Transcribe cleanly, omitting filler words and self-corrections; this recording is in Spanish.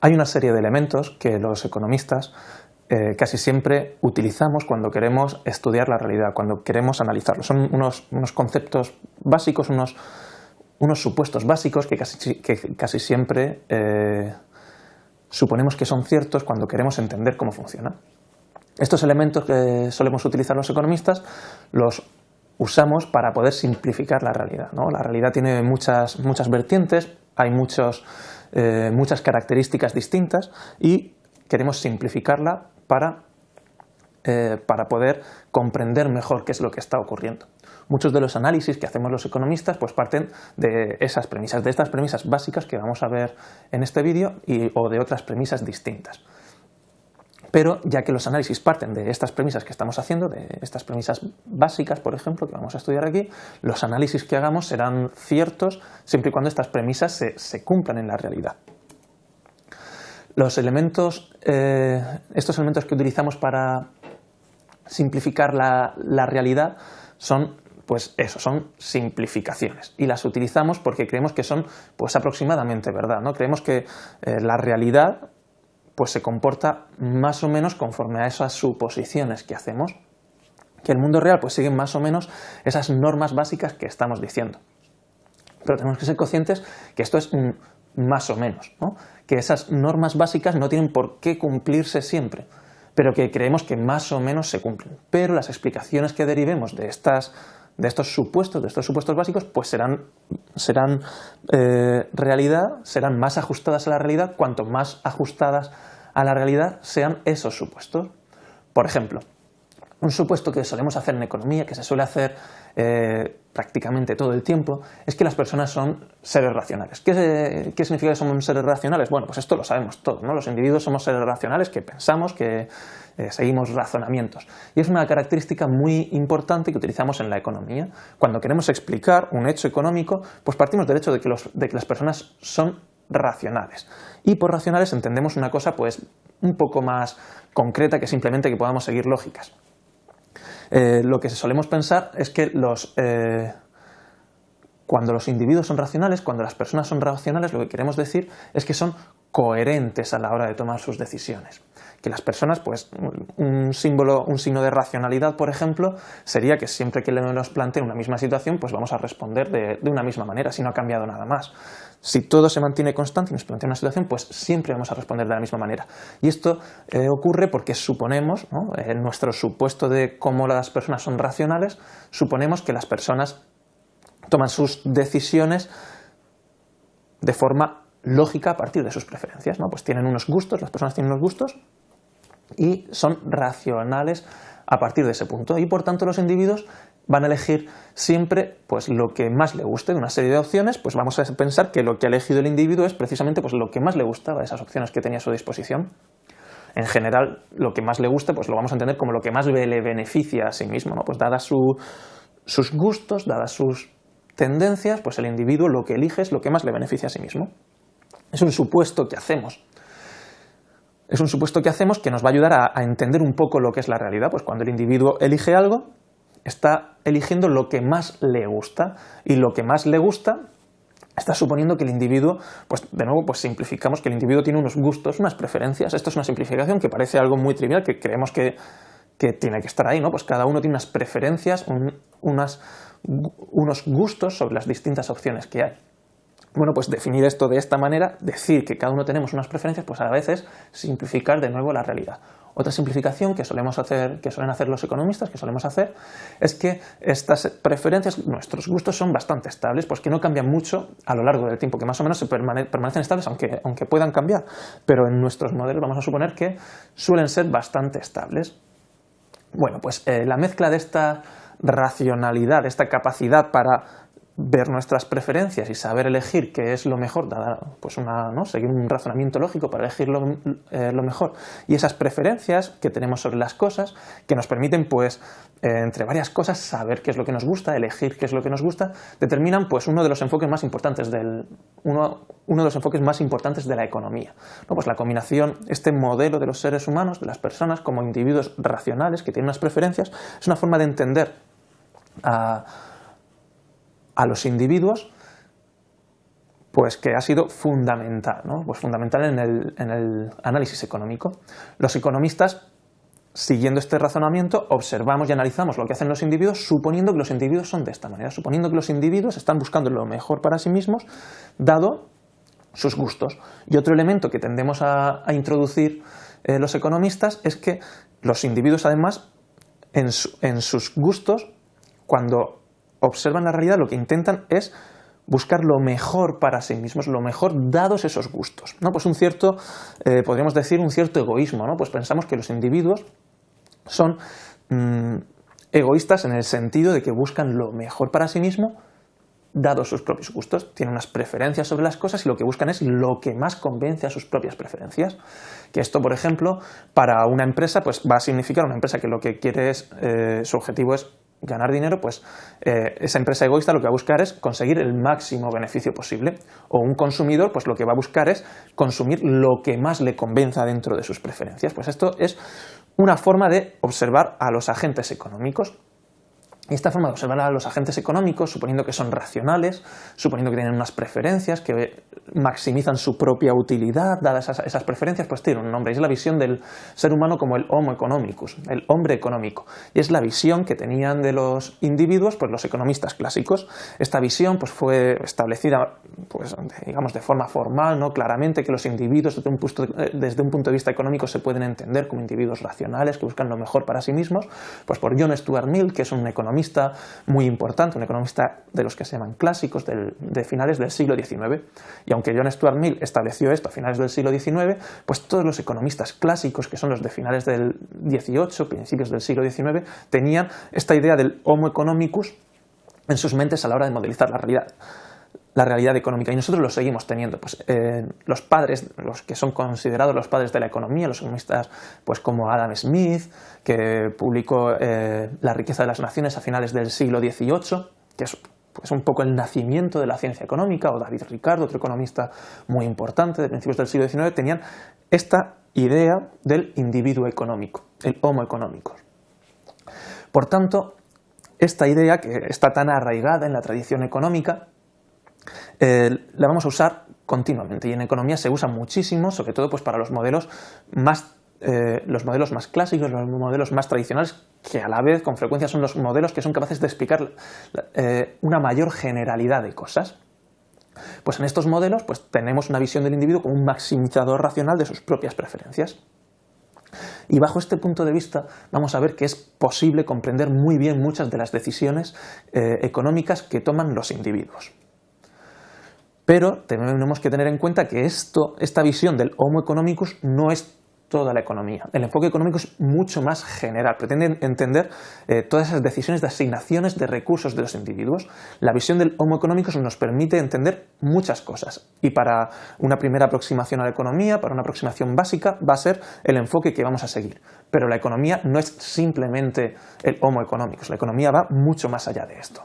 Hay una serie de elementos que los economistas casi siempre utilizamos cuando queremos estudiar la realidad, cuando queremos analizarlo. Son unos conceptos básicos, unos supuestos básicos que casi siempre suponemos que son ciertos cuando queremos entender cómo funciona. Estos elementos que solemos utilizar los economistas los usamos para poder simplificar la realidad, ¿no? La realidad tiene muchas vertientes, hay muchas características distintas y queremos simplificarla para poder comprender mejor qué es lo que está ocurriendo. Muchos de los análisis que hacemos los economistas pues parten de esas premisas, de estas premisas básicas que vamos a ver en este vídeo o de otras premisas distintas. Pero ya que los análisis parten de estas premisas que estamos haciendo, de estas premisas básicas, por ejemplo, que vamos a estudiar aquí, los análisis que hagamos serán ciertos siempre y cuando estas premisas se cumplan en la realidad. Estos elementos que utilizamos para simplificar la realidad son simplificaciones, y las utilizamos porque creemos que son pues aproximadamente verdad, ¿no? Creemos que la realidad pues se comporta más o menos conforme a esas suposiciones que hacemos, que el mundo real pues sigue más o menos esas normas básicas que estamos diciendo. Pero tenemos que ser conscientes que esto es más o menos, ¿no? Que esas normas básicas no tienen por qué cumplirse siempre, pero que creemos que más o menos se cumplen. Pero las explicaciones que derivemos de estos supuestos básicos, pues serán más ajustadas a la realidad cuanto más ajustadas a la realidad sean esos supuestos. Por ejemplo, un supuesto que solemos hacer en economía, que se suele hacer prácticamente todo el tiempo, es que las personas son seres racionales. ¿Qué significa que somos seres racionales? Bueno, pues esto lo sabemos todos, ¿no? Los individuos somos seres racionales que pensamos, que seguimos razonamientos. Y es una característica muy importante que utilizamos en la economía. Cuando queremos explicar un hecho económico, pues partimos del hecho de que las personas son racionales. Y por racionales entendemos una cosa pues un poco más concreta que simplemente que podamos seguir lógicas. Lo que solemos pensar es que cuando los individuos son racionales, cuando las personas son racionales, lo que queremos decir es que son coherentes a la hora de tomar sus decisiones. Que las personas, pues un signo de racionalidad, por ejemplo, sería que siempre que nos planteen una misma situación, pues vamos a responder de una misma manera, si no ha cambiado nada más. Si todo se mantiene constante y nos plantea una situación, pues siempre vamos a responder de la misma manera. Y esto ocurre porque suponemos, ¿no? En nuestro supuesto de cómo las personas son racionales, suponemos que las personas toman sus decisiones de forma lógica a partir de sus preferencias, ¿no? Pues tienen unos gustos, las personas tienen unos gustos y son racionales a partir de ese punto. Y por tanto los individuos van a elegir siempre pues lo que más le guste de una serie de opciones, pues vamos a pensar que lo que ha elegido el individuo es precisamente pues lo que más le gustaba de esas opciones que tenía a su disposición. En general, lo que más le guste pues lo vamos a entender como lo que más le beneficia a sí mismo, ¿no? Pues dadas sus gustos, dadas sus tendencias, pues el individuo lo que elige es lo que más le beneficia a sí mismo. Es un supuesto que hacemos. Es un supuesto que hacemos que nos va a ayudar a entender un poco lo que es la realidad. Pues cuando el individuo elige algo, está eligiendo lo que más le gusta, y lo que más le gusta está suponiendo que el individuo, pues de nuevo pues simplificamos que el individuo tiene unos gustos, unas preferencias. Esto es una simplificación que parece algo muy trivial, que creemos que tiene que estar ahí, ¿no? Pues cada uno tiene unas preferencias, unos gustos sobre las distintas opciones que hay. Bueno, pues definir esto de esta manera, decir que cada uno tenemos unas preferencias, pues a veces simplificar de nuevo la realidad. Otra simplificación que suelen hacer los economistas, es que estas preferencias, nuestros gustos son bastante estables, pues que no cambian mucho a lo largo del tiempo, que más o menos permanecen estables, aunque puedan cambiar, pero en nuestros modelos vamos a suponer que suelen ser bastante estables. Bueno, pues la mezcla de esta racionalidad, de esta capacidad para ver nuestras preferencias y saber elegir qué es lo mejor, pues seguir un razonamiento lógico para elegir lo mejor, y esas preferencias que tenemos sobre las cosas que nos permiten, pues entre varias cosas, saber qué es lo que nos gusta, elegir qué es lo que nos gusta, determinan pues uno de los enfoques más importantes de la economía, ¿no? Pues la combinación, este modelo de los seres humanos, de las personas como individuos racionales que tienen unas preferencias, es una forma de entender a los individuos pues que ha sido fundamental, ¿no? Pues fundamental en el análisis económico. Los economistas, siguiendo este razonamiento, observamos y analizamos lo que hacen los individuos, suponiendo que los individuos son de esta manera, suponiendo que los individuos están buscando lo mejor para sí mismos, dado sus gustos. Y otro elemento que tendemos a introducir los economistas es que los individuos, además, en sus gustos, cuando observan la realidad, lo que intentan es buscar lo mejor para sí mismos, lo mejor dados esos gustos, ¿no? Pues podríamos decir un cierto egoísmo, ¿no? Pues pensamos que los individuos son egoístas en el sentido de que buscan lo mejor para sí mismo, dados sus propios gustos, tienen unas preferencias sobre las cosas y lo que buscan es lo que más convence a sus propias preferencias. Que esto, por ejemplo, para una empresa, pues va a significar una empresa que lo que quiere es, su objetivo es ganar dinero, pues esa empresa egoísta lo que va a buscar es conseguir el máximo beneficio posible. O un consumidor, pues lo que va a buscar es consumir lo que más le convenza dentro de sus preferencias. Pues esto es una forma de observar a los agentes económicos. Y esta forma de observar a los agentes económicos, suponiendo que son racionales, suponiendo que tienen unas preferencias, que maximizan su propia utilidad, dadas esas preferencias, pues tiene un nombre. Es la visión del ser humano como el Homo economicus, el hombre económico. Y es la visión que tenían de los individuos, pues los economistas clásicos. Esta visión pues fue establecida, pues digamos, de forma formal, ¿no? Claramente, que los individuos desde un punto de vista económico se pueden entender como individuos racionales que buscan lo mejor para sí mismos, pues por John Stuart Mill, que es un economista muy importante, un economista de los que se llaman clásicos de finales del siglo XIX. Y aunque John Stuart Mill estableció esto a finales del siglo XIX, pues todos los economistas clásicos, que son los de finales del XVIII, principios del siglo XIX, tenían esta idea del Homo economicus en sus mentes a la hora de modelizar la realidad económica, y nosotros lo seguimos teniendo. Pues los padres, los que son considerados los padres de la economía, los economistas pues como Adam Smith, que publicó La riqueza de las naciones a finales del siglo XVIII, que es pues un poco el nacimiento de la ciencia económica, o David Ricardo, otro economista muy importante de principios del siglo XIX, tenían esta idea del individuo económico, el Homo economicus. Por tanto, esta idea, que está tan arraigada en la tradición económica, la vamos a usar continuamente, y en economía se usa muchísimo, sobre todo pues para los modelos más clásicos, los modelos más tradicionales, que a la vez con frecuencia son los modelos que son capaces de explicar una mayor generalidad de cosas. Pues en estos modelos pues tenemos una visión del individuo como un maximizador racional de sus propias preferencias. Y bajo este punto de vista vamos a ver que es posible comprender muy bien muchas de las decisiones económicas que toman los individuos. Pero tenemos que tener en cuenta que esta visión del Homo economicus no es toda la economía. El enfoque económico es mucho más general, pretende entender todas esas decisiones de asignaciones de recursos de los individuos. La visión del Homo economicus nos permite entender muchas cosas, y para una primera aproximación a la economía, para una aproximación básica, va a ser el enfoque que vamos a seguir. Pero la economía no es simplemente el Homo economicus, la economía va mucho más allá de esto.